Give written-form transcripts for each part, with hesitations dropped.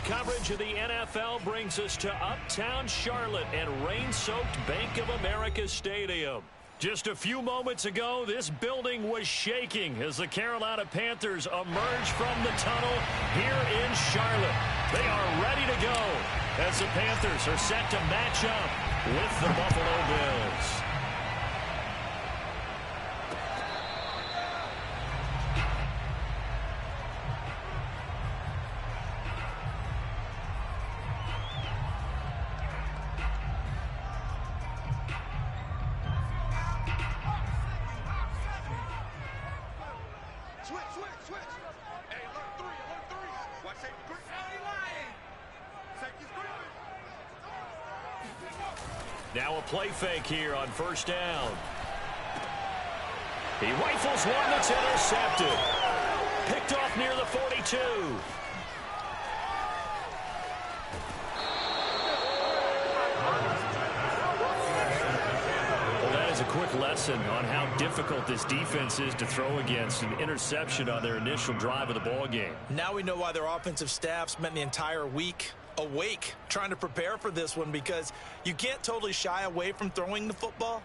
coverage of the NFL brings us to uptown Charlotte and rain-soaked Bank of America Stadium. Just a few moments ago, this building was shaking as the Carolina Panthers emerge from the tunnel here in Charlotte. They are ready to go as the Panthers are set to match up with the Buffalo Bills. Now a play fake here on first down. He rifles one that's intercepted. Picked off near the 42. Well, that is a quick lesson on how difficult this defense is to throw against. An interception on their initial drive of the ball game. Now we know why their offensive staff spent the entire week awake trying to prepare for this one, because you can't totally shy away from throwing the football,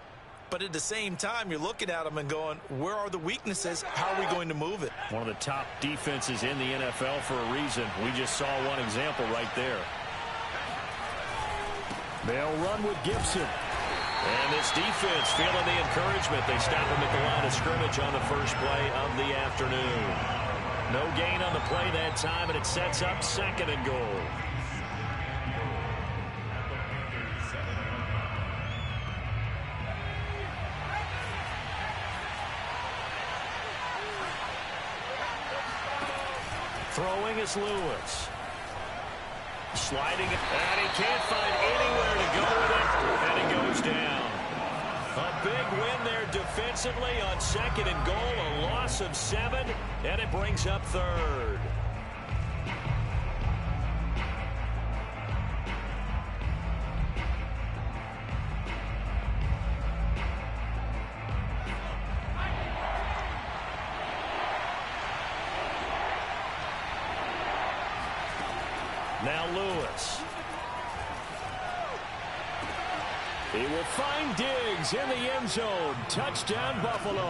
but at the same time you're looking at them and going, where are the weaknesses? How are we going to move it? One of the top defenses in the NFL for a reason. We just saw one example right there. They'll run with Gibson. And this defense feeling the encouragement. They stop him at the line of scrimmage on the first play of the afternoon. No gain on the play that time, and it sets up second and goal. Throwing is Lewis. Sliding it, and he can't find anywhere to go with it, and it goes down. A big win there defensively on second and goal, a loss of 7, and it brings up third. Now Lewis. He will find Diggs in the end zone. Touchdown, Buffalo.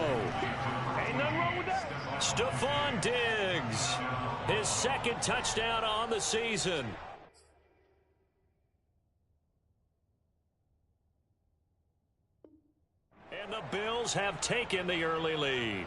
Ain't nothing wrong with that. Stephon Diggs. His second touchdown on the season. And the Bills have taken the early lead.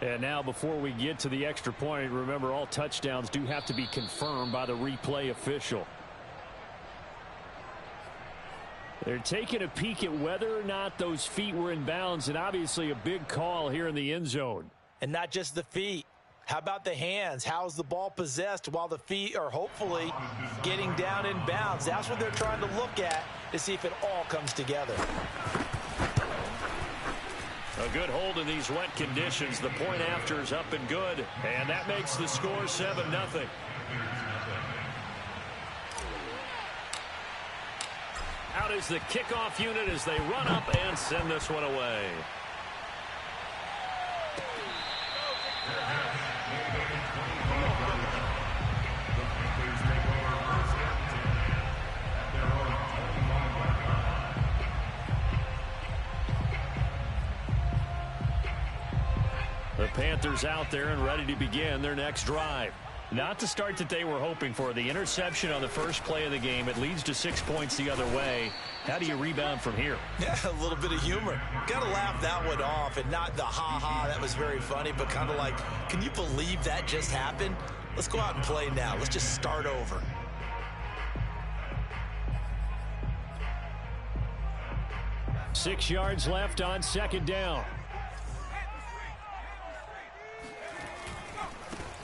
And now before we get to the extra point, remember all touchdowns do have to be confirmed by the replay official. They're taking a peek at whether or not those feet were in bounds, and obviously a big call here in the end zone. And not just the feet. How about the hands? How's the ball possessed while the feet are hopefully getting down in bounds? That's what they're trying to look at to see if it all comes together. A good hold in these wet conditions. The point after is up and good. And that makes the score 7-0. Out is the kickoff unit as they run up and send this one away. The Panthers out there and ready to begin their next drive. Not the start that they were hoping for. The interception on the first play of the game. It leads to 6 points the other way. How do you rebound from here? Yeah, a little bit of humor. Got to laugh that one off, and not the ha-ha, that was very funny, but kind of like, can you believe that just happened? Let's go out and play now. Let's just start over. Six yards left on second down.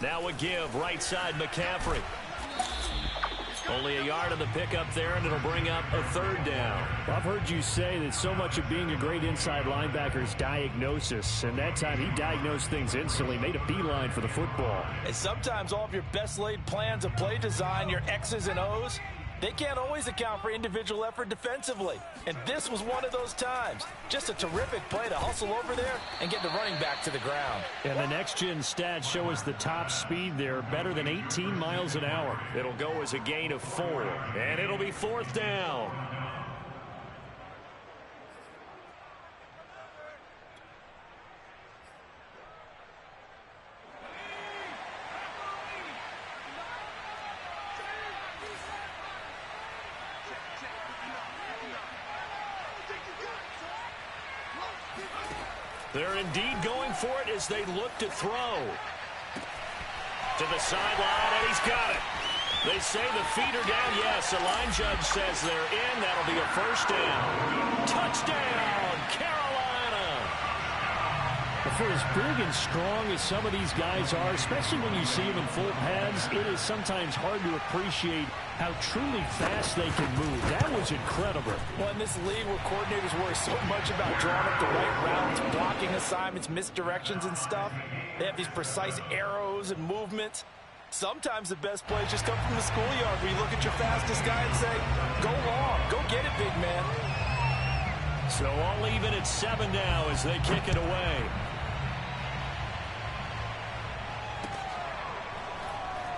Now a give, right side McCaffrey. Only a yard on the pickup there, and it'll bring up a third down. I've heard you say that so much of being a great inside linebacker is diagnosis, and that time he diagnosed things instantly, made a beeline for the football. And sometimes all of your best laid plans of play design, your X's and O's, They can't always account for individual effort defensively, and this was one of those times. Just a terrific play to hustle over there and get the running back to the ground. And the next-gen stats show us the top speed there, better than 18 miles an hour. It'll go as a gain of 4, and it'll be 4th down. They're indeed going for it as they look to throw. To the sideline, and he's got it. They say the feet are down. Yes, the line judge says they're in. That'll be a 1st down. Touchdown, Carolina. For as big and strong as some of these guys are, especially when you see them in full pads, it is sometimes hard to appreciate how truly fast they can move. That was incredible. Well, in this league where coordinators worry so much about drawing up the right routes, blocking assignments, misdirections and stuff, they have these precise arrows and movements. Sometimes the best plays just come from the schoolyard where you look at your fastest guy and say, go long, go get it, big man. So all even at 7 now as they kick it away.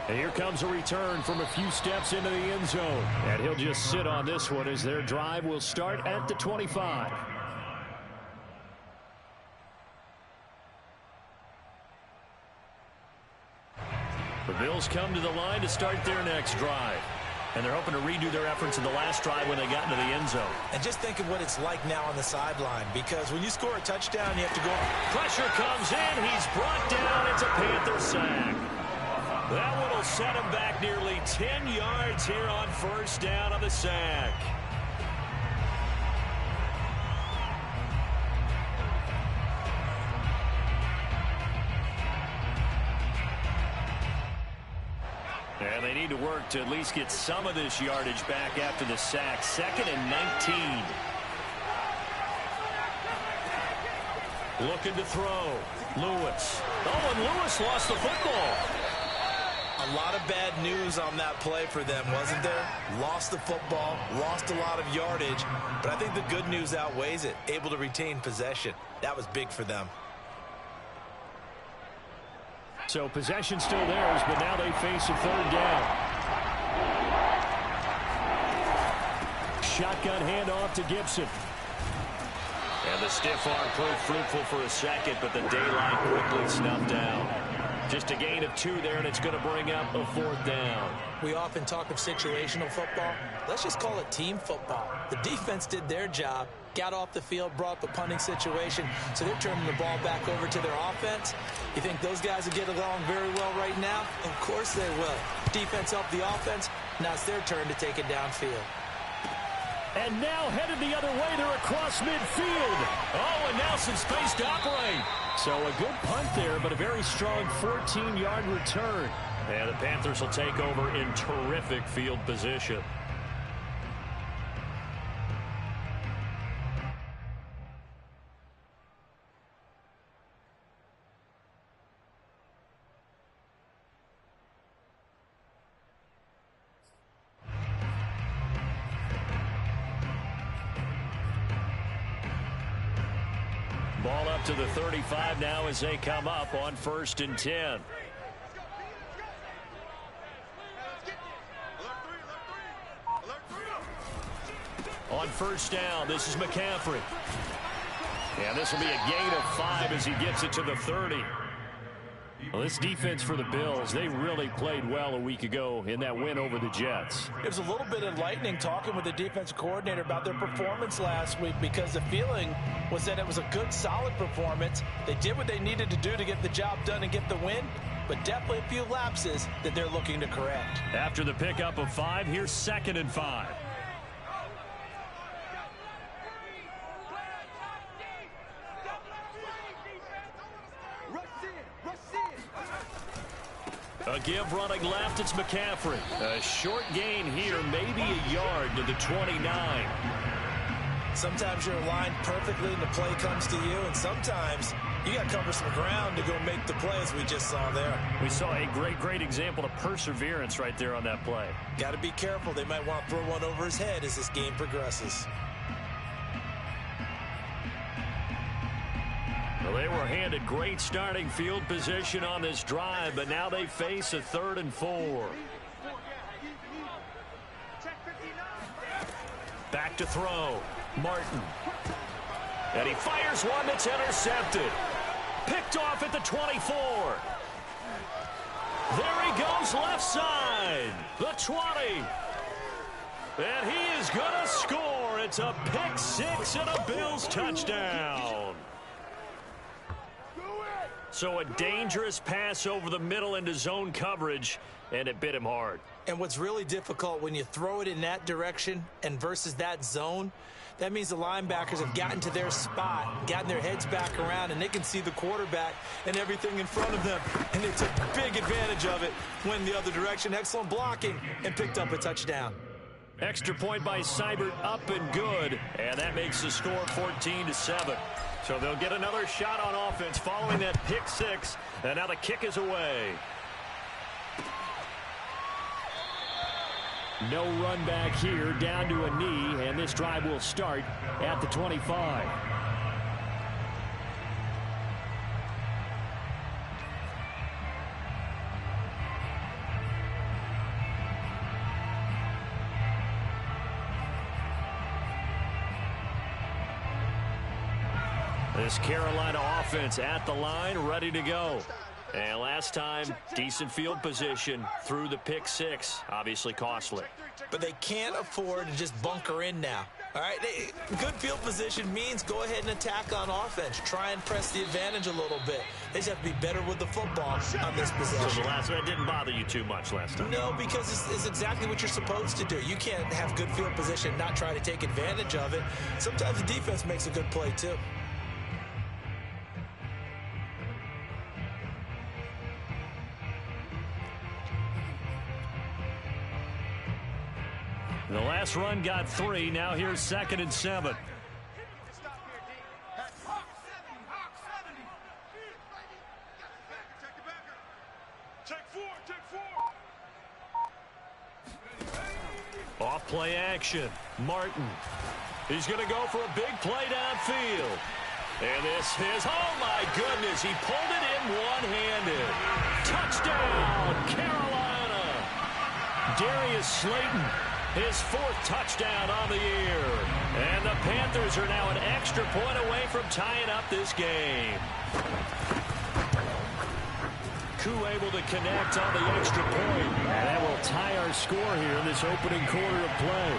And here comes a return from a few steps into the end zone. And he'll just sit on this one as their drive will start at the 25. The Bills come to the line to start their next drive. And they're hoping to redo their efforts in the last drive when they got into the end zone. And just think of what it's like now on the sideline, because when you score a touchdown, you have to go. Pressure comes in. He's brought down. It's a Panther sack. That one will set him back nearly 10 yards here on 1st down on the sack. And they need to work to at least get some of this yardage back after the sack. 2nd and 19. Looking to throw. Lewis. Oh, and Lewis lost the football. A lot of bad news on that play for them, wasn't there? Lost the football, lost a lot of yardage, but I think the good news outweighs it. Able to retain possession. That was big for them. So possession still theirs, but now they face a 3rd down. Shotgun handoff to Gibson. And the stiff arm proved fruitful for a second, but the daylight quickly snuffed out. Just a gain of 2 there, and it's going to bring up a 4th down. We often talk of situational football. Let's just call it team football. The defense did their job, got off the field, brought up a punting situation, so they're turning the ball back over to their offense. You think those guys will get along very well right now? Of course they will. Defense helped the offense. Now it's their turn to take it downfield. And now headed the other way. They're across midfield. Oh, and now some space to operate. So a good punt there, but a very strong 14-yard return. And the Panthers will take over in terrific field position. Ball up to the 35 now as they come up on 1st and 10. On 1st down, this is McCaffrey. And this will be a gain of 5 as he gets it to the 30. Well, this defense for the Bills, they really played well a week ago in that win over the Jets. It was a little bit enlightening talking with the defensive coordinator about their performance last week, because the feeling was that it was a good, solid performance. They did what they needed to do to get the job done and get the win, but definitely a few lapses that they're looking to correct. After the pickup of 5, here's 2nd and 5. A give running left, it's McCaffrey. A short gain here, maybe a yard to the 29. Sometimes you're aligned perfectly and the play comes to you, and sometimes You got to cover some ground to go make the play, as we just saw there. We saw a great example of perseverance right there on that play. Got to be careful. They might want to throw one over his head as this game progresses. Well, they were handed great starting field position on this drive, but now they face a 3rd and 4. Back to throw. Martin. And he fires one that's intercepted. Picked off at the 24. There he goes left side. The 20. And he is going to score. It's a pick 6 and a Bills touchdown. So a dangerous pass over the middle into zone coverage, and it bit him hard. And what's really difficult when you throw it in that direction and versus that zone, that means the linebackers have gotten to their spot, gotten their heads back around, and they can see the quarterback and everything in front of them. And they took big advantage of it, went the other direction. Excellent blocking, and picked up a touchdown. Extra point by Seibert, up and good. And that makes the score 14-7. So they'll get another shot on offense following that pick 6. And now the kick is away. No run back here, down to a knee, and this drive will start at the 25. This Carolina offense at the line, ready to go. And last time, decent field position through the pick 6. Obviously costly. But they can't afford to just bunker in now. All right, good field position means go ahead and attack on offense. Try and press the advantage a little bit. They just have to be better with the football on this possession. So the last one didn't bother you too much last time? No, because it's exactly what you're supposed to do. You can't have good field position and not try to take advantage of it. Sometimes the defense makes a good play, too. The last run got 3. Now here's 2nd and 7. Off play action. Martin. He's going to go for a big play downfield. And this is, oh my goodness, he pulled it in one-handed. Touchdown, Carolina. Darius Slayton. His 4th touchdown on the year. And the Panthers are now an extra point away from tying up this game. Koo able to connect on the extra point. And that will tie our score here in this opening quarter of play.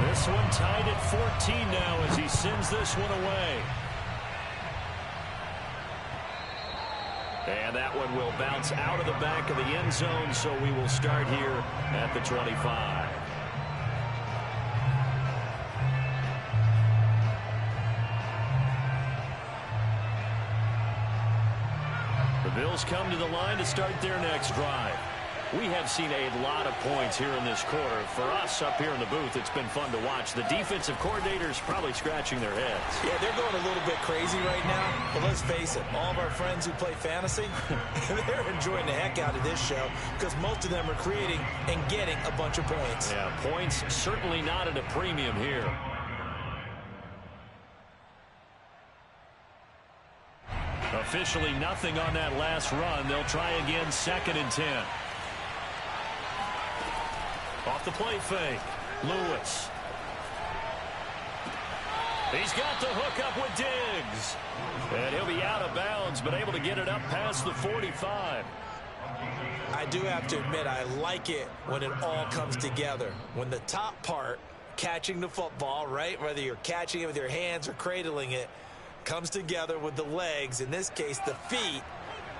This one tied at 14 now as he sends this one away. And that one will bounce out of the back of the end zone, so we will start here at the 25. The Bills come to the line to start their next drive. We have seen a lot of points here in this quarter. For us up here in the booth, it's been fun to watch. The defensive coordinators probably scratching their heads. Yeah, they're going a little bit crazy right now. But let's face it, all of our friends who play fantasy, they're enjoying the heck out of this show because most of them are creating and getting a bunch of points. Yeah, points certainly not at a premium here. Officially nothing on that last run. They'll try again, 2nd and 10. Off the play fake. Lewis. He's got the hook up with Diggs. And he'll be out of bounds, but able to get it up past the 45. I do have to admit, I like it when it all comes together. When the top part, catching the football, right, whether you're catching it with your hands or cradling it, comes together with the legs, in this case the feet,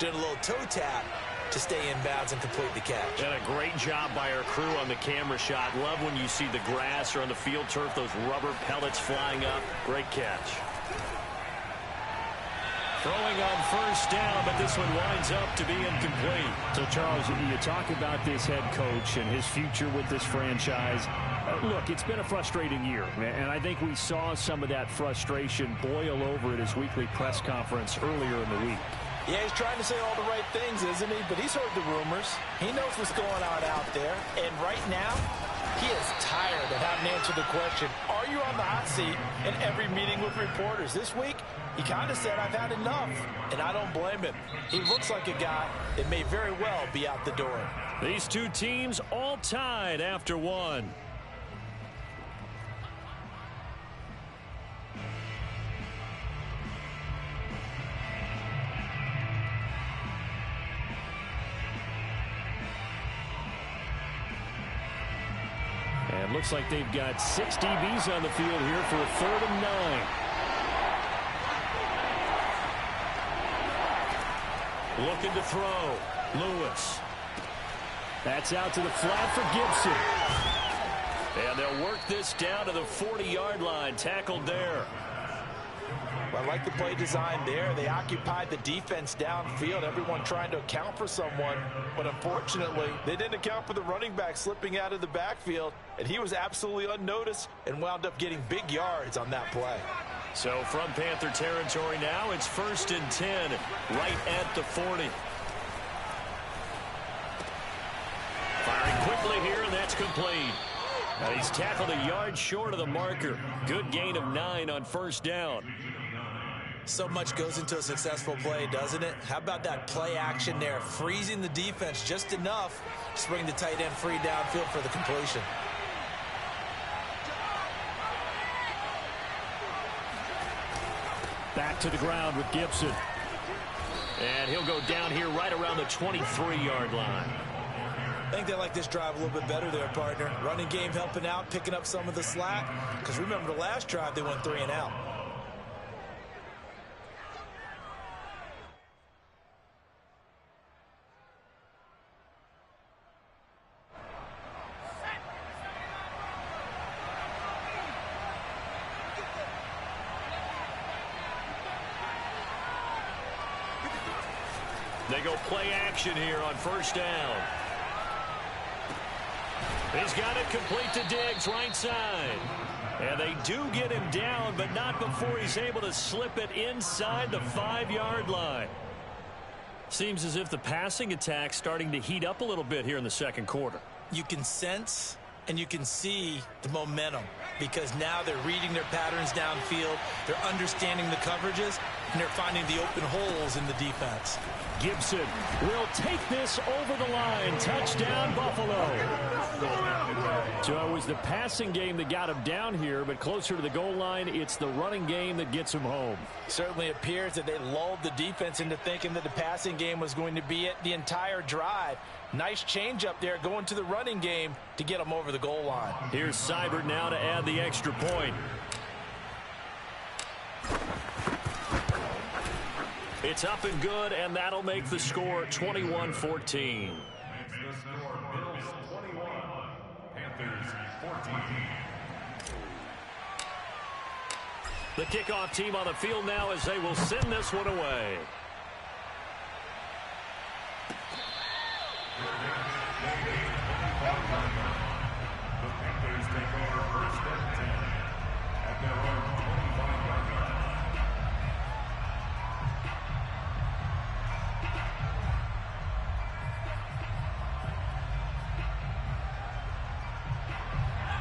doing a little toe tap to stay in bounds and complete the catch. And a great job by our crew on the camera shot. Love when you see the grass or on the field turf, those rubber pellets flying up. Great catch. Throwing on first down, but this one winds up to be incomplete. So, Charles, you talk about this head coach and his future with this franchise. Look, it's been a frustrating year, and I think we saw some of that frustration boil over at his weekly press conference earlier in the week. Yeah, he's trying to say all the right things, isn't he? But he's heard the rumors. He knows what's going on out there. And right now, he is tired of having to answer the question, are you on the hot seat in every meeting with reporters? This week, he kind of said, I've had enough. And I don't blame him. He looks like a guy that may very well be out the door. These two teams all tied after one. And looks like they've got 6 DBs on the field here for a 3rd and 9. Looking to throw. Lewis. That's out to the flat for Gibson. And they'll work this down to the 40-yard line. Tackled there. Well, I like the play design there. They occupied the defense downfield, everyone trying to account for someone. But unfortunately, they didn't account for the running back slipping out of the backfield, and he was absolutely unnoticed and wound up getting big yards on that play. So from Panther territory now, it's 1st and 10 right at the 40. Firing quickly here, and that's complete. Now he's tackled a yard short of the marker. Good gain of 9 on 1st down. So much goes into a successful play, doesn't it? How about that play action there, freezing the defense just enough to bring the tight end free downfield for the completion. Back to the ground with Gibson. And he'll go down here right around the 23-yard line. I think they like this drive a little bit better there, partner. Running game helping out, picking up some of the slack. Because remember the last drive, they went 3 and out. They go play action here on 1st down. He's got it complete to Diggs, right side. And they do get him down, but not before he's able to slip it inside the 5-yard line. Seems as if the passing attack's starting to heat up a little bit here in the 2nd quarter. You can sense and you can see the momentum because now they're reading their patterns downfield, they're understanding the coverages, and they're finding the open holes in the defense. Gibson will take this over the line. Touchdown, Buffalo. So it was the passing game that got him down here, but closer to the goal line, it's the running game that gets him home. Certainly appears that they lulled the defense into thinking that the passing game was going to be it the entire drive. Nice change up there going to the running game to get them over the goal line. Here's Seibert now to add the extra point. It's up and good, and that'll make the score 21-14. The score, Bills 21, Panthers 14. The kickoff team on the field now as they will send this one away. The Panthers take over 1st and 10 at their own 25-yard line.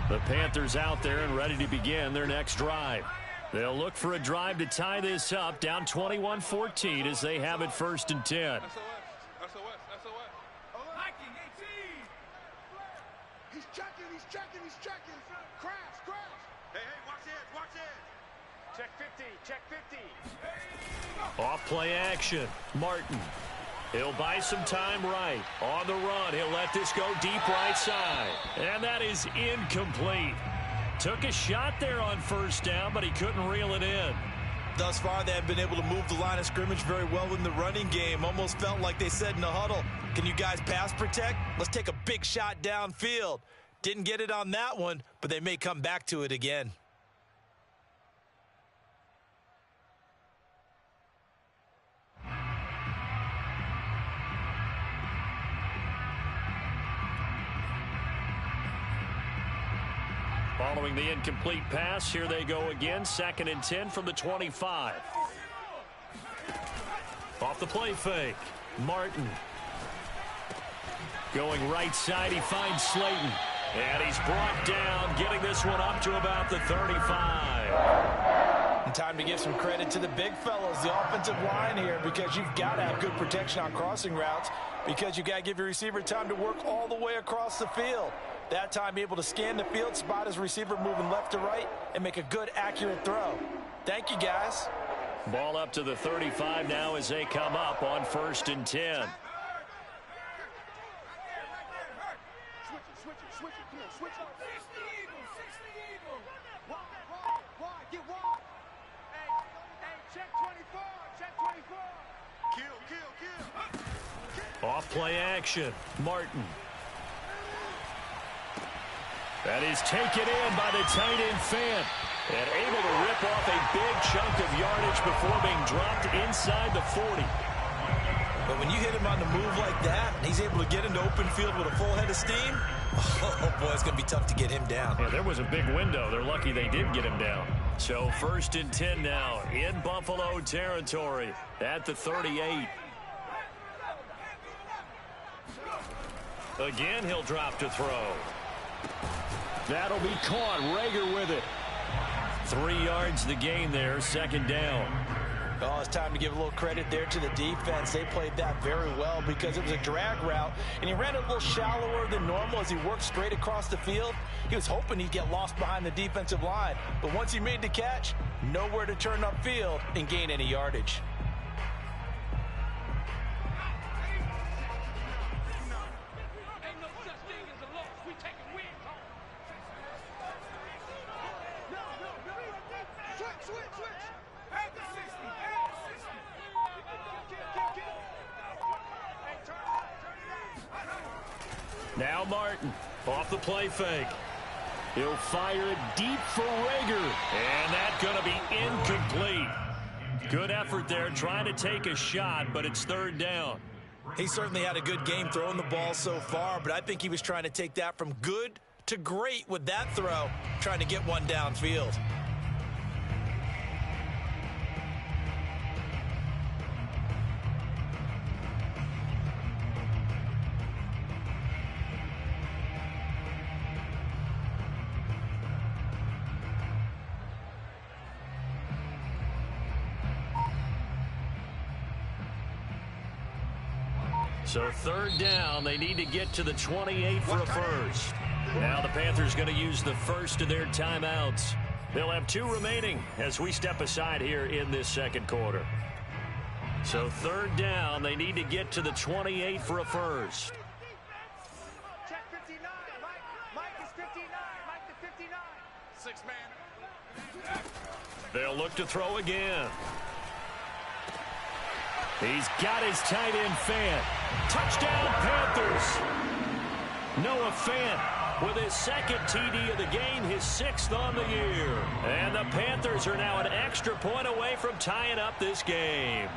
The Panthers out there and ready to begin their next drive. They'll look for a drive to tie this up, down 21-14 as they have it 1st and 10. SOS. Hiking 18. He's checking. Crash. Hey, watch it. Check 50. Off play action. Martin. He'll buy some time right. On the run, he'll let this go deep right side. And that is incomplete. Took a shot there on 1st down, but he couldn't reel it in. Thus far, they have been able to move the line of scrimmage very well in the running game. Almost felt like they said in the huddle, can you guys pass protect? Let's take a big shot downfield. Didn't get it on that one, but they may come back to it again. Following the incomplete pass, here they go again. 2nd and 10 from the 25. Off the play fake. Martin. Going right side, he finds Slayton. And he's brought down, getting this one up to about the 35. And time to give some credit to the big fellas, the offensive line here, because you've got to have good protection on crossing routes, because you've got to give your receiver time to work all the way across the field. That time able to scan the field, spot his receiver moving left to right, and make a good, accurate throw. Thank you, guys. Ball up to the 35 now as they come up on 1st and 10. Off play action. Martin. That is taken in by the tight end Fant. And able to rip off a big chunk of yardage before being dropped inside the 40. But when you hit him on the move like that, and he's able to get into open field with a full head of steam, oh boy, it's going to be tough to get him down. Yeah, there was a big window. They're lucky they did get him down. So 1st and 10 now in Buffalo territory at the 38. Again, he'll drop to throw. That'll be caught. Rager with it. 3 yards the gain there, 2nd down. Oh, it's time to give a little credit there to the defense. They played that very well because it was a drag route, and he ran it a little shallower than normal as he worked straight across the field. He was hoping he'd get lost behind the defensive line, but once he made the catch, nowhere to turn upfield and gain any yardage. Now Martin, off the play fake. He'll fire it deep for Rager. And that's going to be incomplete. Good effort there, trying to take a shot, but it's 3rd down. He certainly had a good game throwing the ball so far, but I think he was trying to take that from good to great with that throw, trying to get one downfield. So 3rd down, they need to get to the 28 for a first. Now the Panthers going to use the first of their timeouts. They'll have 2 remaining as we step aside here in this 2nd quarter. So 3rd down, they need to get to the 28 for a first. Check 59. Mike is 59. Mike to 59. 6-man. They'll look to throw again. He's got his tight end Fant. Touchdown Panthers. Noah Fant with his 2nd TD of the game, his 6th on the year. And the Panthers are now an extra point away from tying up this game.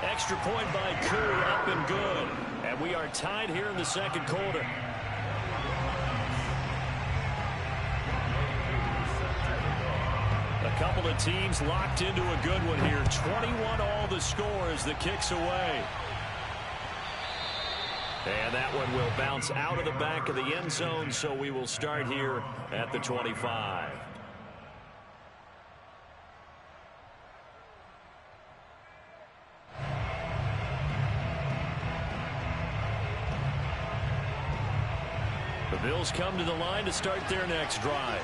Extra point by Koo, up and good. And we are tied here in the 2nd quarter. A couple of teams locked into a good one here. 21 all the score as the kick's away. And that one will bounce out of the back of the end zone, so we will start here at the 25. The Bills come to the line to start their next drive.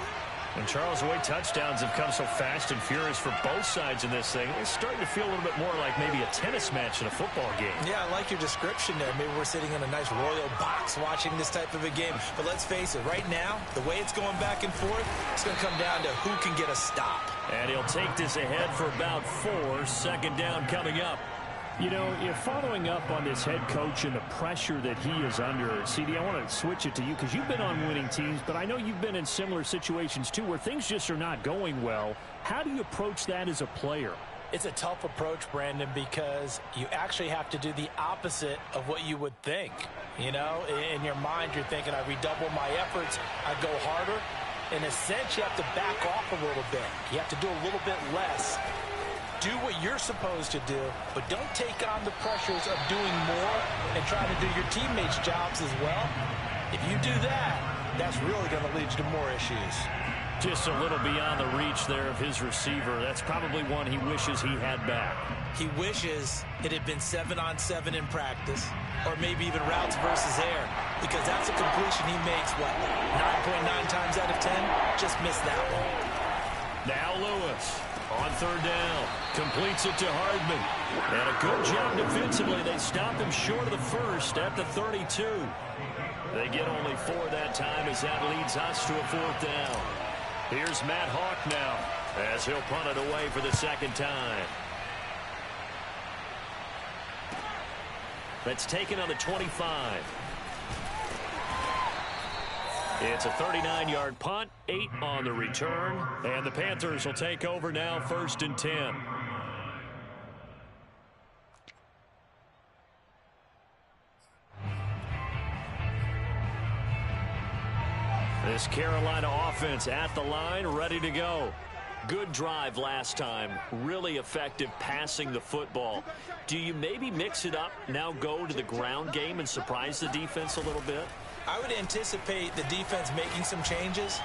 And Charles, the way touchdowns have come so fast and furious for both sides in this thing, it's starting to feel a little bit more like maybe a tennis match in a football game. Yeah, I like your description there. Maybe we're sitting in a nice royal box watching this type of a game. But let's face it, right now, the way it's going back and forth, it's going to come down to who can get a stop. And he'll take this ahead for about 4. 2nd down coming up. You know, if following up on this head coach and the pressure that he is under, CD, I want to switch it to you because you've been on winning teams, but I know you've been in similar situations too where things just are not going well. How do you approach that as a player? It's a tough approach, Brandon, because you actually have to do the opposite of what you would think. You know, in your mind, you're thinking, I redouble my efforts, I go harder. In a sense, you have to back off a little bit. You have to do a little bit less. Do what you're supposed to do, but don't take on the pressures of doing more and trying to do your teammates' jobs as well. If you do that, that's really going to lead you to more issues. Just a little beyond the reach there of his receiver. That's probably one he wishes he had back. He wishes it had been 7-on-7 in practice, or maybe even routes versus air, because that's a completion he makes, what, 9.9 times out of 10? Just missed that one. Now Lewis on third down. Completes it to Hardman. And a good job defensively. They stop him short of the first at the 32. They get only 4 that time as that leads us to a 4th down. Here's Matt Hawk now as he'll punt it away for the second time. That's taken on the 25. It's a 39-yard punt, 8 on the return, and the Panthers will take over now 1st and 10. This Carolina offense at the line, ready to go. Good drive last time. Really effective passing the football. Do you maybe mix it up, now go to the ground game and surprise the defense a little bit? I would anticipate the defense making some changes,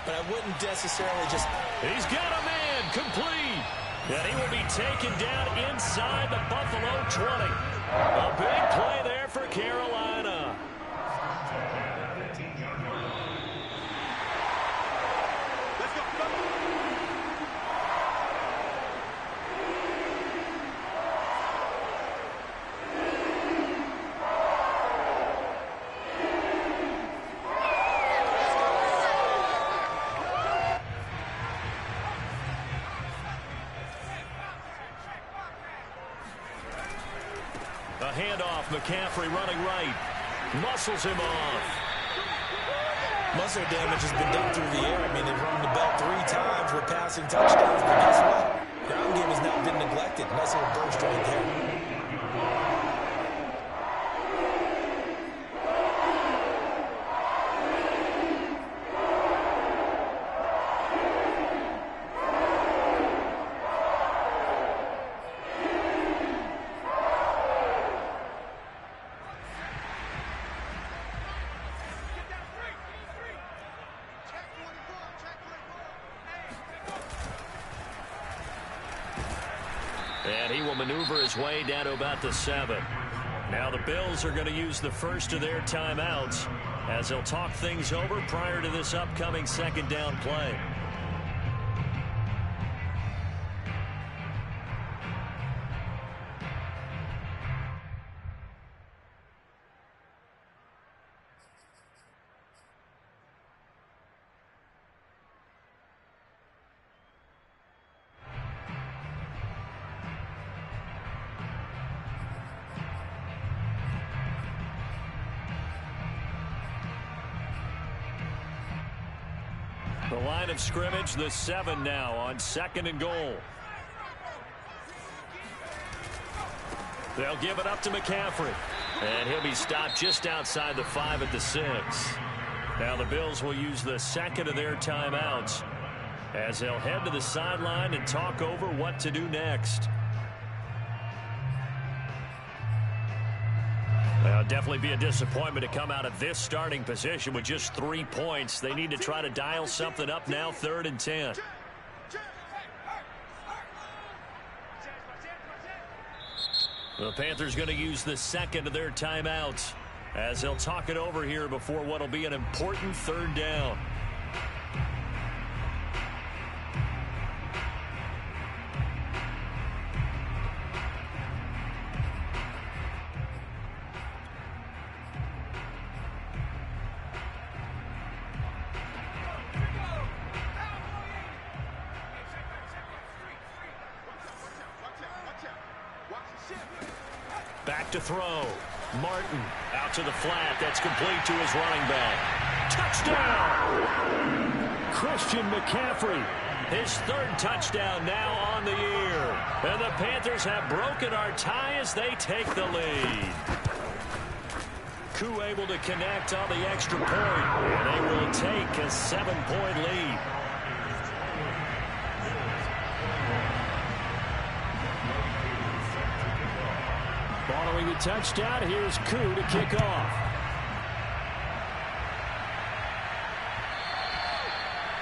but I wouldn't necessarily just... He's got a man complete. And he will be taken down inside the Buffalo 20. A big play there for Carolina. Handoff, McCaffrey running right. Muscles him off. Muscle damage has been done through the air. I mean, they've rung the bell 3 times with passing touchdowns, but guess what? Ground game has not been neglected. Nice little burst right there. And he will maneuver his way down to about the 7. Now the Bills are going to use the first of their timeouts as they'll talk things over prior to this upcoming 2nd down play. The line of scrimmage, the 7 now on 2nd and goal. They'll give it up to McCaffrey. And he'll be stopped just outside the 5 at the 6. Now the Bills will use the 2nd of their timeouts as they'll head to the sideline and talk over what to do next. Well, definitely be a disappointment to come out of this starting position with just 3 points. They need to try to dial something up now, 3rd and 10. The Panthers going to use the 2nd of their timeouts as they'll talk it over here before what will be an important 3rd down. Back to throw. Martin out to the flat. That's complete to his running back. Touchdown! Christian McCaffrey. His 3rd touchdown now on the year. And the Panthers have broken our tie as they take the lead. Koo able to connect on the extra point, and they will take a 7-point lead. Following the touchdown, here's Koo to kick off.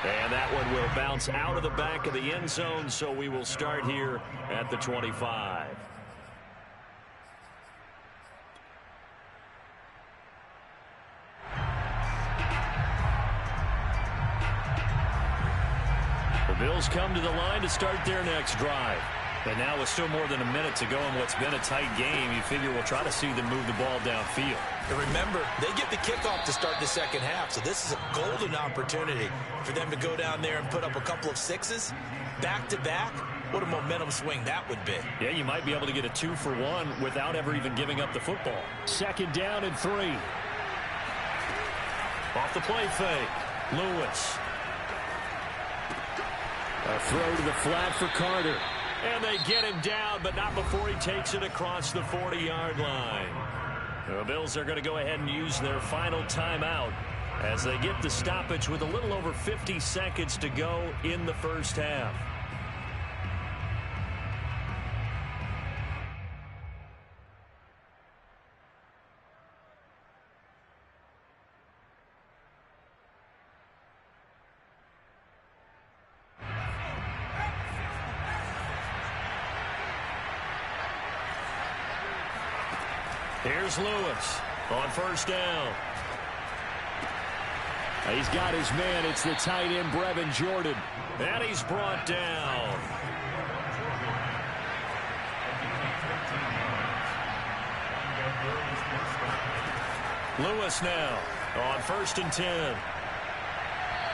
And that one will bounce out of the back of the end zone, so we will start here at the 25. The Bills come to the line to start their next drive. And now with still more than a minute to go in what's been a tight game, you figure we'll try to see them move the ball downfield. And remember, they get the kickoff to start the second half, so this is a golden opportunity for them to go down there and put up a couple of sixes back-to-back. What a momentum swing that would be. Yeah, you might be able to get a 2-for-1 without ever even giving up the football. 2nd down and 3. Off the play fake, Lewis. A throw to the flat for Carter. And they get him down, but not before he takes it across the 40-yard line. The Bills are going to go ahead and use their final timeout as they get the stoppage with a little over 50 seconds to go in the first half. Here's Lewis on 1st down. He's got his man. It's the tight end, Brevin Jordan. And he's brought down. Lewis now on 1st and 10.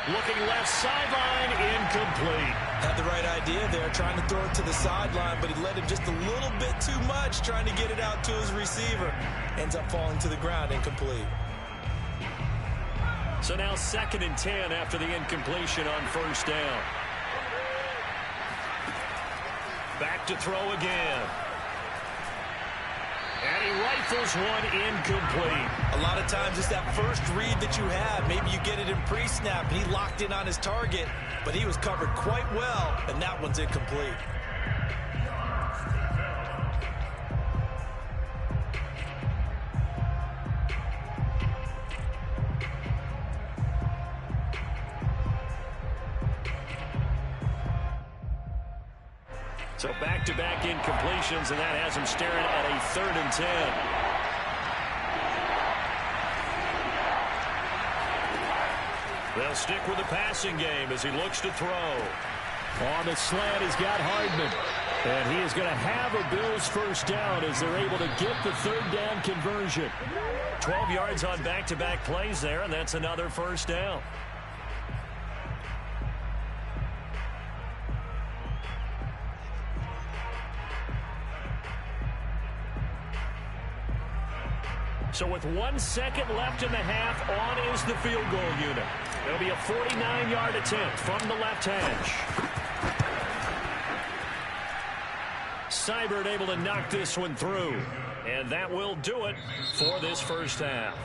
Looking left sideline, incomplete. Had the right idea there, trying to throw it to the sideline, but he let him just a little bit too much, trying to get it out to his receiver. Ends up falling to the ground, incomplete. So now 2nd and 10 after the incompletion on 1st down. Back to throw again. And he rifles one incomplete. A lot of times it's that first read that you have. Maybe you get it in pre-snap, and he locked in on his target, but he was covered quite well, and that one's incomplete. So back-to-back incompletions, and that has him staring at a 3rd and 10. They'll stick with the passing game as he looks to throw. On the slant, he's got Hardman. And he is going to have a Bills 1st down as they're able to get the 3rd down conversion. 12 yards on back-to-back plays there, and that's another 1st down. So with 1 second left in the half, on is the field goal unit. It'll be a 49-yard attempt from the left hash. Seibert able to knock this one through. And that will do it for this first half.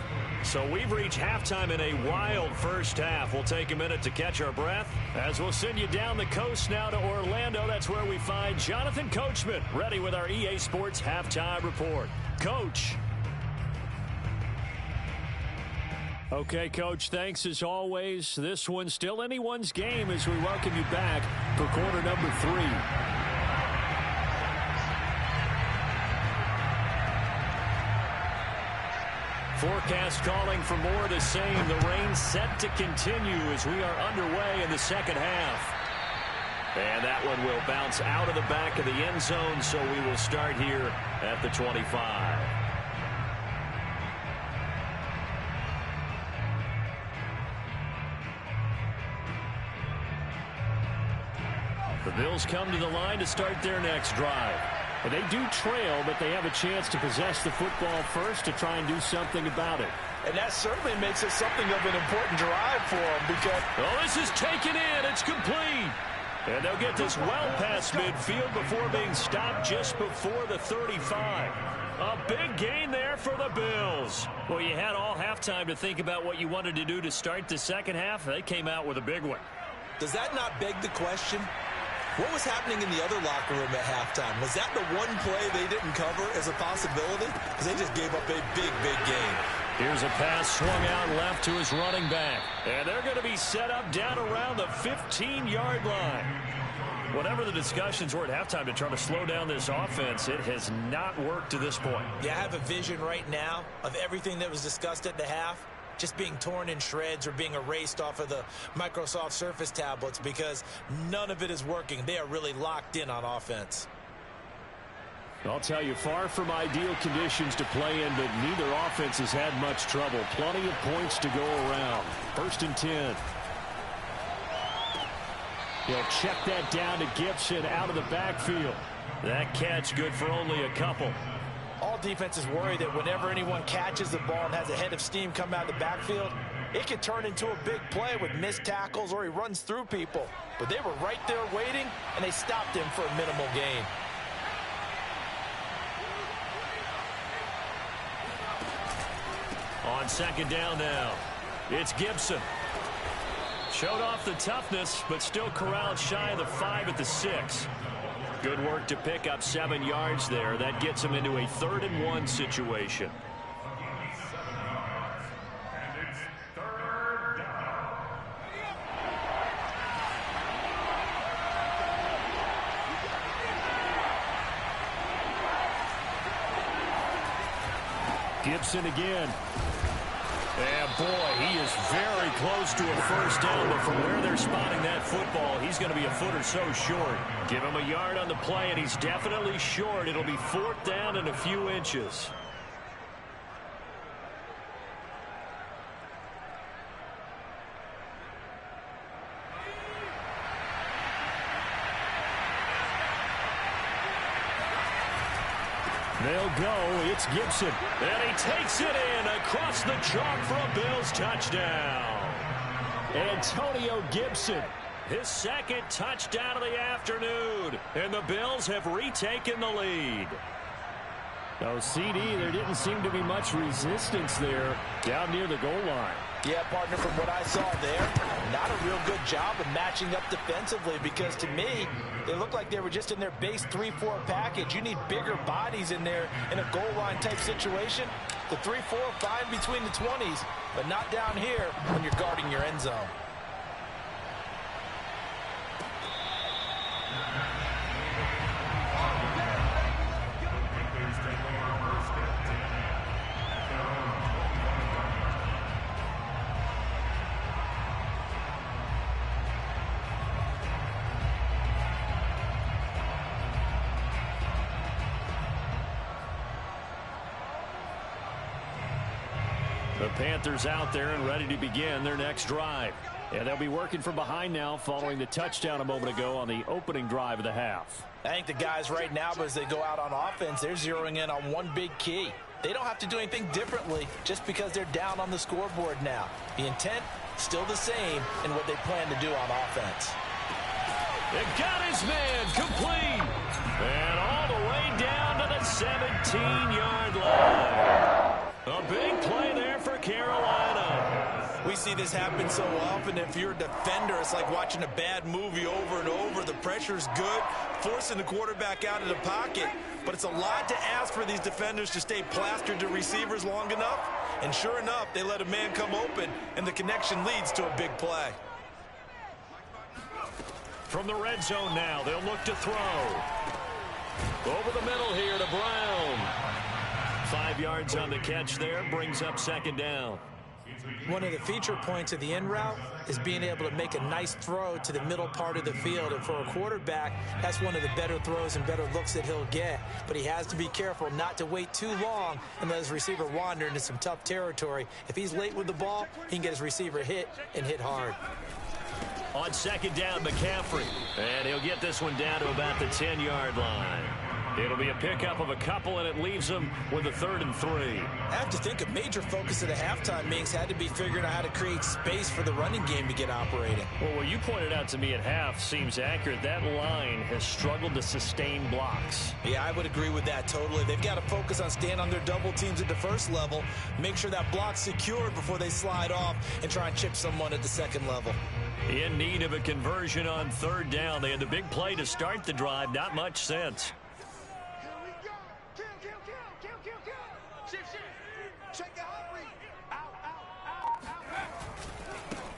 So we've reached halftime in a wild first half. We'll take a minute to catch our breath as we'll send you down the coast now to Orlando. That's where we find Jonathan Coachman ready with our EA Sports Halftime Report. Coach. Okay, Coach, thanks as always. This one's still anyone's game as we welcome you back for quarter number 3. Forecast calling for more of the same. The rain set to continue as we are underway in the second half. And that one will bounce out of the back of the end zone, so we will start here at the 25. The Bills come to the line to start their next drive. And they do trail, but they have a chance to possess the football first to try and do something about it. And that certainly makes it something of an important drive for them because... Oh, this is taken in. It's complete. And they'll get this well past midfield before being stopped just before the 35. A big gain there for the Bills. Well, you had all halftime to think about what you wanted to do to start the second half. They came out with a big one. Does that not beg the question? What was happening in the other locker room at halftime? Was that the one play they didn't cover as a possibility? Because they just gave up a big, big gain. Here's a pass swung out left to his running back. And they're going to be set up down around the 15-yard line. Whatever the discussions were at halftime to try to slow down this offense, it has not worked to this point. Yeah, I have a vision right now of everything that was discussed at the half just being torn in shreds or being erased off of the Microsoft Surface tablets because none of it is working. They are really locked in on offense. I'll tell you, far from ideal conditions to play in, but neither offense has had much trouble. Plenty of points to go around. 1st and 10. He'll check that down to Gibson out of the backfield. That catch good for only a couple. All defenses worry that whenever anyone catches the ball and has a head of steam come out of the backfield, it can turn into a big play with missed tackles or he runs through people. But they were right there waiting, and they stopped him for a minimal gain. On 2nd down now, it's Gibson. Showed off the toughness, but still corralled shy of the 5 at the 6. Good work to pick up 7 yards there. That gets him into a 3rd and 1 situation. And it's 3rd down. Gibson again. And boy, he is very close to a 1st down, but from where they're spotting that football, he's going to be a foot or so short. Give him a yard on the play, and he's definitely short. It'll be 4th down and a few inches. They'll go. It's Gibson. And he takes it in across the chalk for a Bills touchdown. Antonio Gibson. His 2nd touchdown of the afternoon. And the Bills have retaken the lead. Oh, CD, there didn't seem to be much resistance there down near the goal line. Yeah, partner, from what I saw there, not a real good job of matching up defensively because to me, they looked like they were just in their base 3-4 package. You need bigger bodies in there in a goal line type situation. The 3-4 fine between the 20s, but not down here when you're guarding your end zone. The Panthers out there and ready to begin their next drive. And they'll be working from behind now following the touchdown a moment ago on the opening drive of the half. I think the guys right now, as they go out on offense, they're zeroing in on one big key. They don't have to do anything differently just because they're down on the scoreboard now. The intent, still the same in what they plan to do on offense. It got his man complete. And all the way down to the 17-yard line. A big play there for Carolina. We see this happen so often. If you're a defender, it's like watching a bad movie over and over. The pressure's good, forcing the quarterback out of the pocket. But it's a lot to ask for these defenders to stay plastered to receivers long enough. And sure enough, they let a man come open, and the connection leads to a big play. From the red zone now, they'll look to throw. Over the middle here to Brown. 5 yards on the catch there, brings up 2nd down. One of the feature points of the in route is being able to make a nice throw to the middle part of the field. And for a quarterback, that's one of the better throws and better looks that he'll get. But he has to be careful not to wait too long and let his receiver wander into some tough territory. If he's late with the ball, he can get his receiver hit and hit hard. On 2nd down, McCaffrey. And he'll get this one down to about the 10-yard line. It'll be a pickup of a couple, and it leaves them with a 3rd and 3. I have to think a major focus at a halftime means had to be figuring out how to create space for the running game to get operating. Well, what you pointed out to me at half seems accurate. That line has struggled to sustain blocks. Yeah, I would agree with that totally. They've got to focus on staying on their double teams at the first level, make sure that block's secured before they slide off and try and chip someone at the second level. In need of a conversion on 3rd down. They had the big play to start the drive. Not much sense.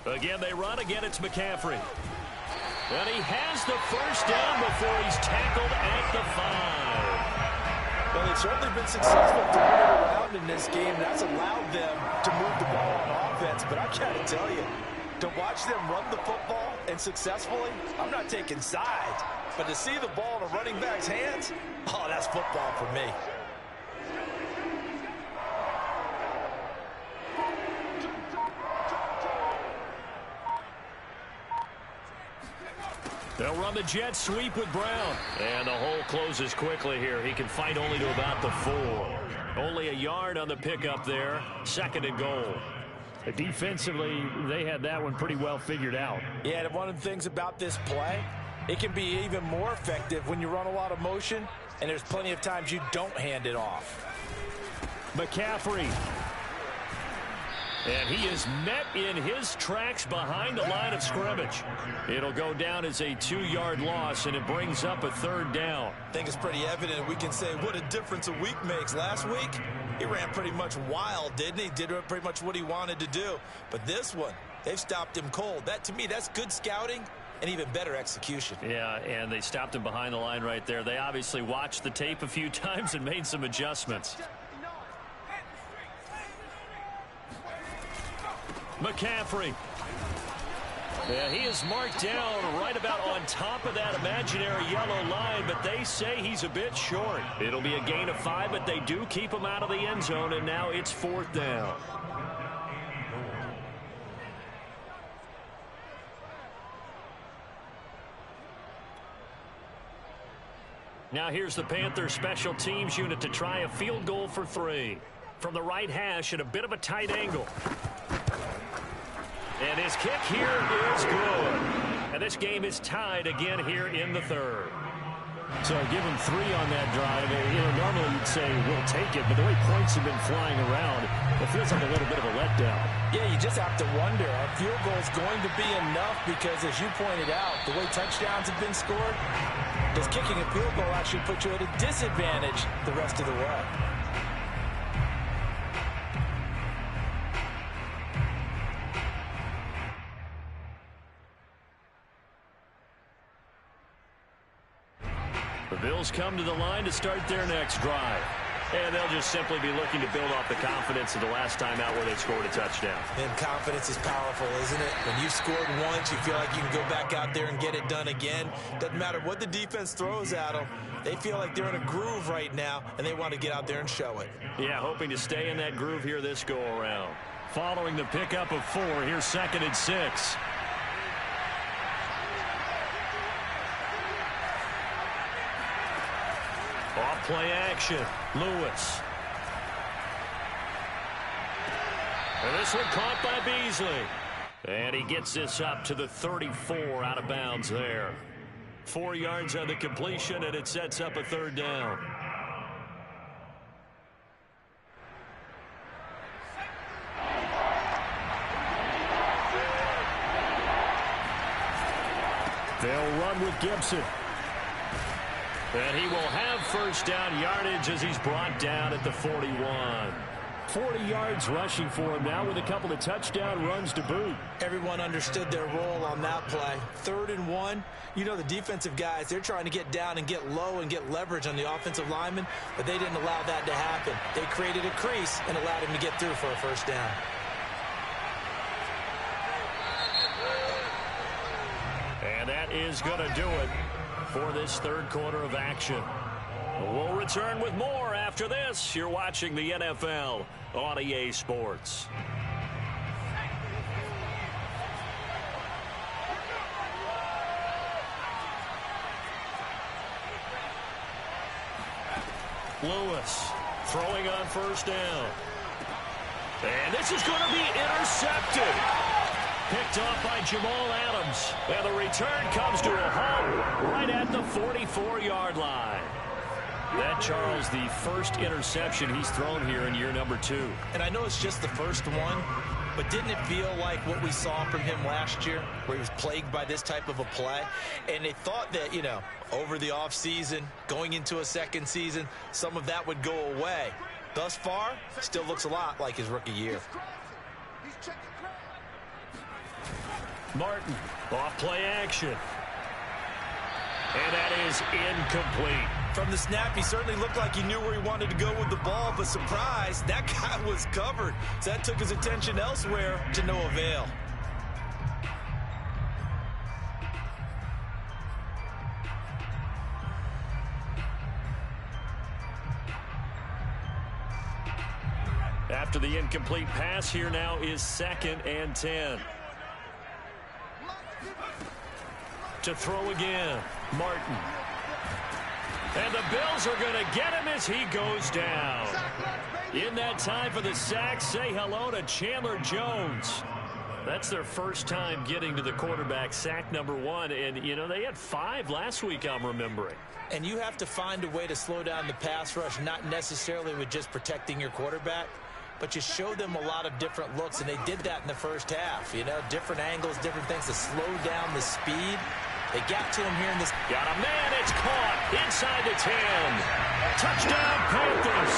Again, they run. Again, it's McCaffrey. And he has the first down before he's tackled at the 5. Well, they've certainly been successful throwing it around in this game. That's allowed them to move the ball on offense. But I got to tell you, to watch them run the football and successfully, I'm not taking sides. But to see the ball in a running back's hands, oh, that's football for me. They'll run the jet sweep with Brown. And the hole closes quickly here. He can fight only to about the 4. Only a yard on the pickup there. 2nd and goal. Defensively, they had that one pretty well figured out. Yeah, and one of the things about this play, it can be even more effective when you run a lot of motion, and there's plenty of times you don't hand it off. McCaffrey. And he is met in his tracks behind the line of scrimmage. It'll go down as a 2-yard loss, and it brings up a 3rd down. I think it's pretty evident. We can say what a difference a week makes. Last week, he ran pretty much wild, didn't he? Did pretty much what he wanted to do. But this one, they've stopped him cold. That, to me, that's good scouting and even better execution. Yeah, and they stopped him behind the line right there. They obviously watched the tape a few times and made some adjustments. McCaffrey. Yeah, he is marked down right about on top of that imaginary yellow line, but they say he's a bit short. It'll be a gain of 5, but they do keep him out of the end zone, and now it's 4th down. Now here's the Panthers special teams unit to try a field goal for 3. From the right hash at a bit of a tight angle. And his kick here is good. And this game is tied again here in the 3rd. So give him 3 on that drive. Normally you'd say we'll take it, but the way points have been flying around, it feels like a little bit of a letdown. Yeah, you just have to wonder, are field goals going to be enough? Because as you pointed out, the way touchdowns have been scored, does kicking a field goal actually put you at a disadvantage the rest of the way? The Bills come to the line to start their next drive. And they'll just simply be looking to build off the confidence of the last time out where they scored a touchdown. And confidence is powerful, isn't it? When you've scored once, you feel like you can go back out there and get it done again. Doesn't matter what the defense throws at them. They feel like they're in a groove right now, and they want to get out there and show it. Yeah, hoping to stay in that groove here this go-around. Following the pickup of 4, here's 2nd and 6. Off-play action. Lewis. And this one caught by Beasley. And he gets this up to the 34 out of bounds there. 4 yards on the completion, and it sets up a 3rd down. They'll run with Gibson. And he will have first down yardage as he's brought down at the 41. 40 yards rushing for him now with a couple of touchdown runs to boot. Everyone understood their role on that play. 3rd and 1. You know the defensive guys, they're trying to get down and get low and get leverage on the offensive lineman, but they didn't allow that to happen. They created a crease and allowed him to get through for a first down. And that is going to do it for this 3rd quarter of action. We'll return with more after this. You're watching the NFL on EA Sports. Lewis throwing on first down. And this is going to be intercepted. Picked off by Jamal Adams. And the return comes to a halt right at the 44-yard line. That, Charles, the first interception he's thrown here in year number 2. And I know it's just the first one, but didn't it feel like what we saw from him last year, where he was plagued by this type of a play? And they thought that, you know, over the offseason, going into a second season, some of that would go away. Thus far, still looks a lot like his rookie year. Martin, off play action. And that is incomplete. From the snap, he certainly looked like he knew where he wanted to go with the ball, but surprise, that guy was covered. So that took his attention elsewhere to no avail. After the incomplete pass, here now is 2nd and 10. To throw again, Martin. And the Bills are going to get him as he goes down. In that time for the sack, say hello to Chandler Jones. That's their first time getting to the quarterback, sack number 1. And, you know, they had 5 last week, I'm remembering. And you have to find a way to slow down the pass rush, not necessarily with just protecting your quarterback, but you show them a lot of different looks, and they did that in the first half. You know, different angles, different things to slow down the speed. They got to him here in this. Got a man, it's caught inside the 10. Touchdown, Panthers.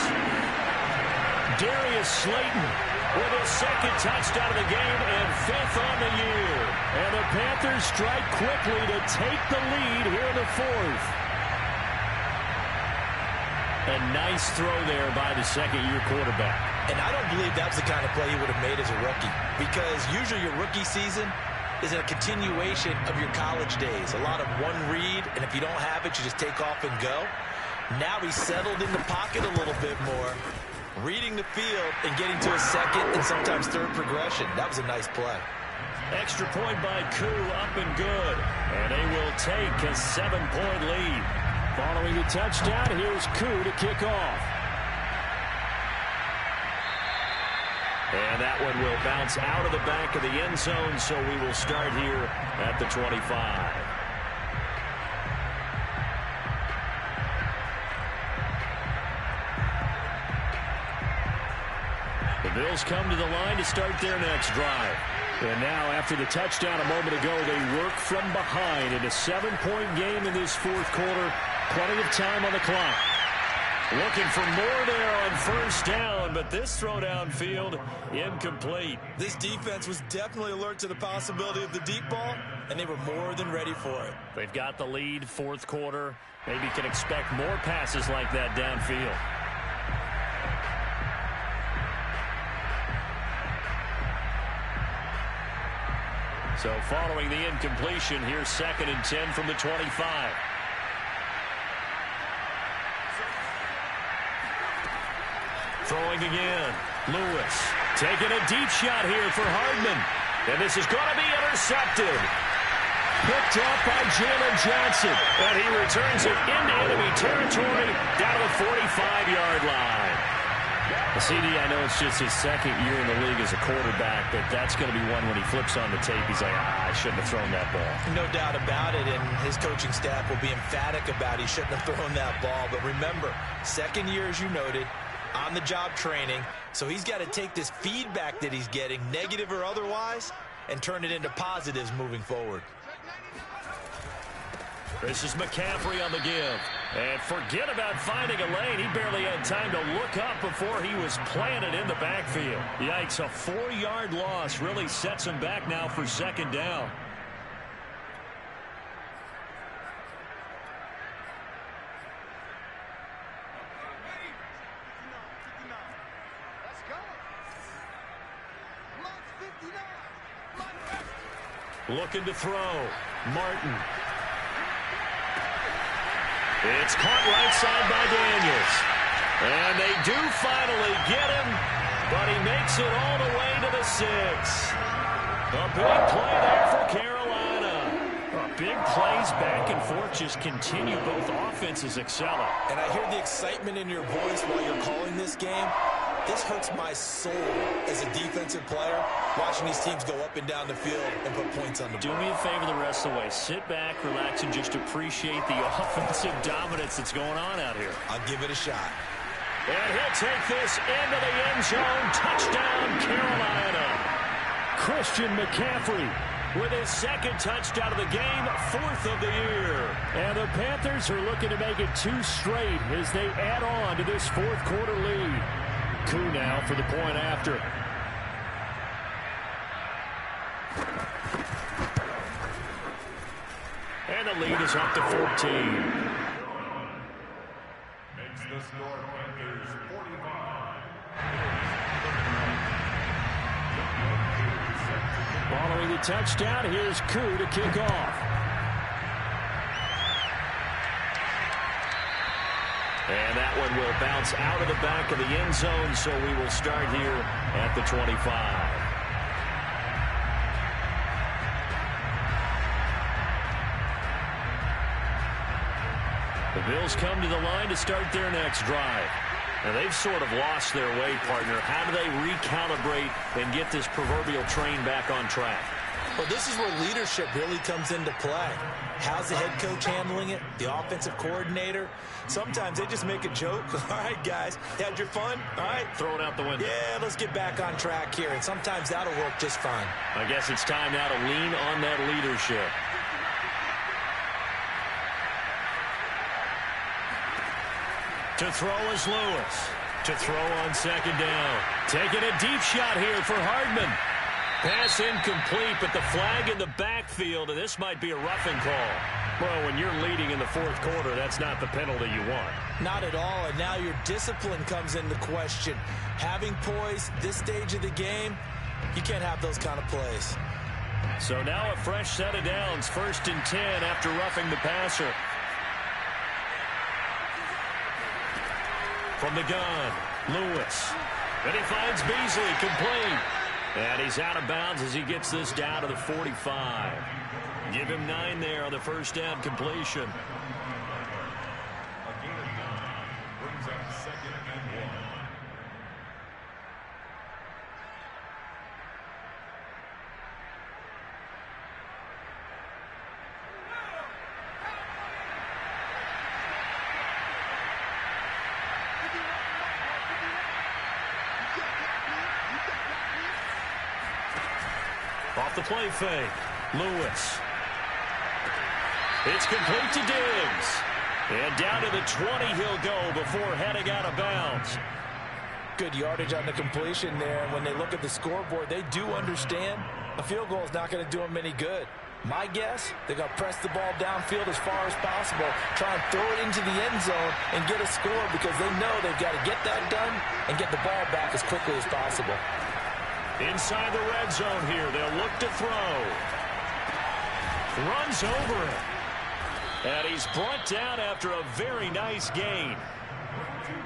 Darius Slayton with his 2nd touchdown of the game and 5th on the year. And the Panthers strike quickly to take the lead here in the 4th. A nice throw there by the second-year quarterback. And I don't believe that was the kind of play he would have made as a rookie, because usually your rookie season is a continuation of your college days. A lot of one read, and if you don't have it, you just take off and go. Now he's settled in the pocket a little bit more, reading the field and getting to a second and sometimes third progression. That was a nice play. Extra point by Koo, up and good. And they will take a 7-point lead. Following the touchdown, here's Koo to kick off. And that one will bounce out of the back of the end zone, so we will start here at the 25. The Bills come to the line to start their next drive. And now, after the touchdown a moment ago, they work from behind in a 7-point game in this 4th quarter. Plenty of time on the clock. Looking for more there on first down, but this throw downfield incomplete. This defense was definitely alert to the possibility of the deep ball, and they were more than ready for it. They've got the lead, 4th quarter. Maybe can expect more passes like that downfield. So following the incompletion, here's 2nd and 10 from the 25. Throwing again. Lewis taking a deep shot here for Hardman. And this is going to be intercepted. Picked up by Jalen Johnson. And he returns it into enemy territory down to the 45-yard line. CD, I know it's just his 2nd year in the league as a quarterback, but that's going to be one when he flips on the tape. He's like, I shouldn't have thrown that ball. No doubt about it, and his coaching staff will be emphatic about he shouldn't have thrown that ball. But remember, 2nd year, as you noted, on-the-job training, so he's got to take this feedback that he's getting, negative or otherwise, and turn it into positives moving forward. This is McCaffrey on the give. And forget about finding a lane. He barely had time to look up before he was planted in the backfield. Yikes, a 4-yard loss really sets him back now for 2nd down. Looking to throw. Martin. It's caught right side by Daniels. And they do finally get him, but he makes it all the way to the 6. A big play there for Carolina. big plays back and forth just continue. Both offenses excelling. And I hear the excitement in your voice while you're calling this game. This hurts my soul as a defensive player, watching these teams go up and down the field and put points on the board. Do me a favor the rest of the way. Sit back, relax, and just appreciate the offensive dominance that's going on out here. I'll give it a shot. And he'll take this into the end zone. Touchdown, Carolina. Christian McCaffrey with his second touchdown of the game, 4th of the year. And the Panthers are looking to make it 2 straight as they add on to this 4th quarter lead. Coup now for the point after. And the lead is up to 14. Makes the score Panthers 45. Following the touchdown, here's Coup to kick off. And that one will bounce out of the back of the end zone, so we will start here at the 25. The Bills come to the line to start their next drive. Now, they've sort of lost their way, partner. How do they recalibrate and get this proverbial train back on track? Well, this is where leadership really comes into play. How's the head coach handling it? The offensive coordinator? Sometimes they just make a joke. All right, guys, you had your fun? All right. Throw it out the window. Yeah, let's get back on track here. And sometimes that'll work just fine. I guess it's time now to lean on that leadership. To throw is Lewis. To throw on second down. Taking a deep shot here for Hardman. Pass incomplete, but the flag in the backfield, and this might be a roughing call. Well, when you're leading in the 4th quarter, that's not the penalty you want. Not at all, and now your discipline comes into question. Having poise this stage of the game, you can't have those kind of plays. So now a fresh set of downs, 1st and 10 after roughing the passer. From the gun, Lewis. And he finds Beasley, complete. And he's out of bounds as he gets this down to the 45. Give him 9 there on the first down completion. A gain of 9 brings up 2nd and 1. Off the play fake, Lewis. It's complete to Diggs. And down to the 20 he'll go before heading out of bounds. Good yardage on the completion there. And when they look at the scoreboard, they do understand a field goal is not going to do them any good. My guess, they're going to press the ball downfield as far as possible, try and throw it into the end zone and get a score because they know they've got to get that done and get the ball back as quickly as possible. Inside the red zone here, they'll look to throw. Runs over it. And he's brought down after a very nice gain.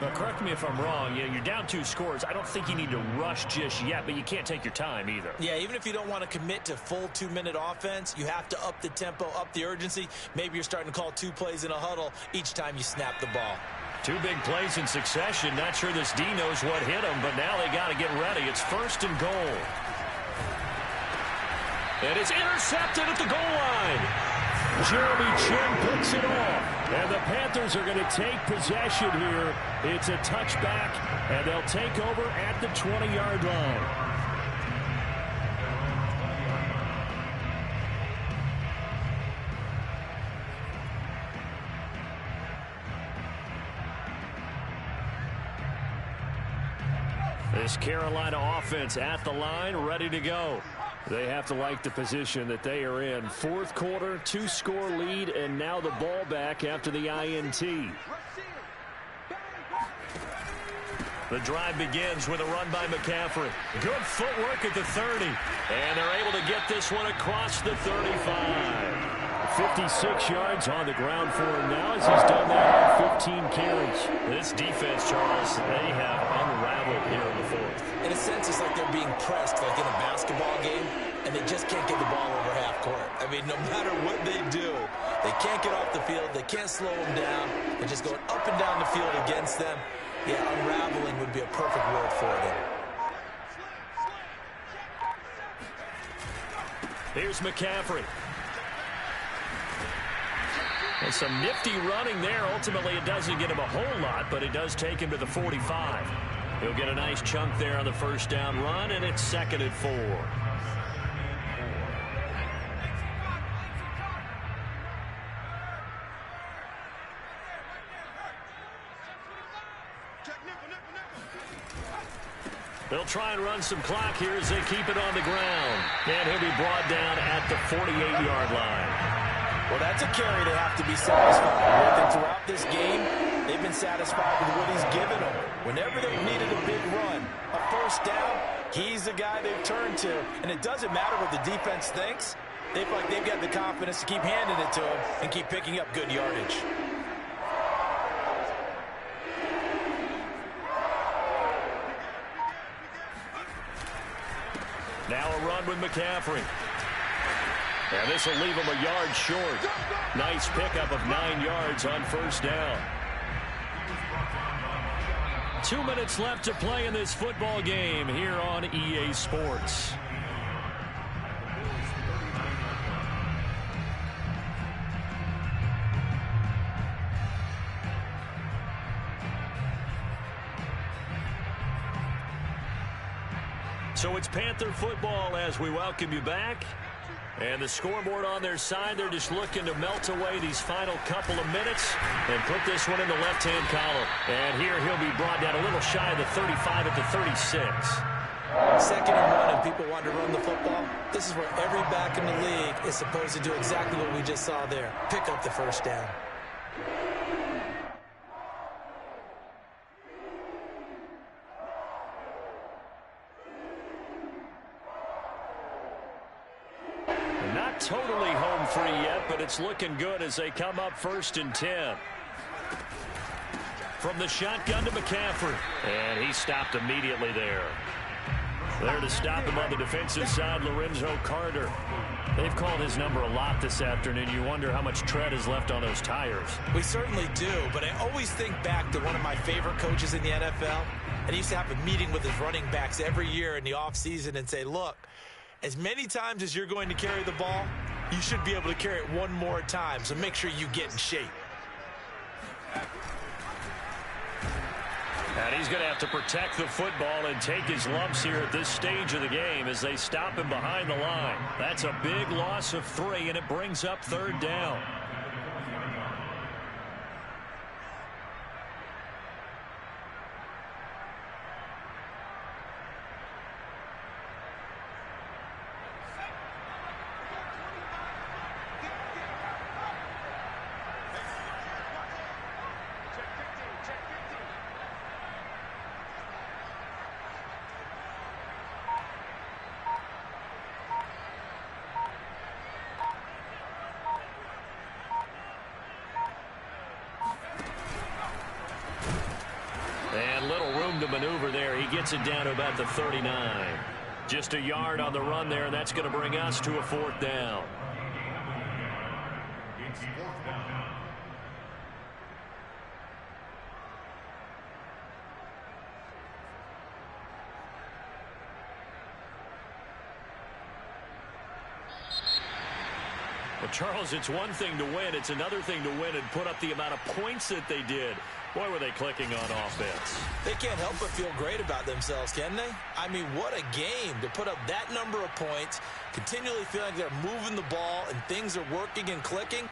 Now, correct me if I'm wrong. You're down 2 scores. I don't think you need to rush just yet, but you can't take your time either. Yeah, even if you don't want to commit to full 2-minute offense, you have to up the tempo, up the urgency. Maybe you're starting to call 2 plays in a huddle each time you snap the ball. 2 big plays in succession. Not sure this D knows what hit him, but now they got to get ready. It's 1st and goal. And it's intercepted at the goal line. Jeremy Chin picks it off. And the Panthers are going to take possession here. It's a touchback, and they'll take over at the 20-yard line. This Carolina offense at the line, ready to go. They have to like the position that they are in. 4th quarter, 2-score lead, and now the ball back after the INT. The drive begins with a run by McCaffrey. Good footwork at the 30. And they're able to get this one across the 35. 56 yards on the ground for him now as he's done that on 15 carries. This defense, Charles, they have unraveled here in the 4th. In a sense, it's like they're being pressed like in a basketball game, and they just can't get the ball over half court. I mean, no matter what they do, they can't get off the field. They can't slow them down. They're just going up and down the field against them. Yeah, unraveling would be a perfect word for them. Here's McCaffrey. And some nifty running there. Ultimately, it doesn't get him a whole lot, but it does take him to the 45. He'll get a nice chunk there on the first down run, and it's 2nd and 4. They'll try and run some clock here as they keep it on the ground. And he'll be brought down at the 48-yard line. Well, that's a carry they have to be satisfied with. And throughout this game, they've been satisfied with what he's given them. Whenever they've needed a big run, a first down, he's the guy they've turned to. And it doesn't matter what the defense thinks. They feel like they've got the confidence to keep handing it to him and keep picking up good yardage. Now a run with McCaffrey. And this will leave him a yard short. Nice pickup of 9 yards on first down. 2 minutes left to play in this football game here on EA Sports. So it's Panther football as we welcome you back. And the scoreboard on their side, they're just looking to melt away these final couple of minutes and put this one in the left-hand column. And here he'll be brought down a little shy of the 35 at the 36. 2nd and 1 and people want to run the football. This is where every back in the league is supposed to do exactly what we just saw there. Pick up the first down. Totally home free yet, but it's looking good as they come up 1st and 10. From the shotgun to McCaffrey. And he stopped immediately there. There to stop him on the defensive side, Lorenzo Carter. They've called his number a lot this afternoon. You wonder how much tread is left on those tires. We certainly do, but I always think back to one of my favorite coaches in the NFL. And he used to have a meeting with his running backs every year in the offseason and say, look, as many times as you're going to carry the ball, you should be able to carry it one more time, so make sure you get in shape. And he's going to have to protect the football and take his lumps here at this stage of the game as they stop him behind the line. That's a big loss of 3, and it brings up 3rd down. To maneuver there. He gets it down to about the 39. Just a yard on the run there, and that's going to bring us to a 4th down. It's 4th down. Well, Charles, it's one thing to win. It's another thing to win and put up the amount of points that they did. Boy, were they clicking on offense. They can't help but feel great about themselves, can they? I mean, what a game to put up that number of points, continually feeling like they're moving the ball and things are working and clicking.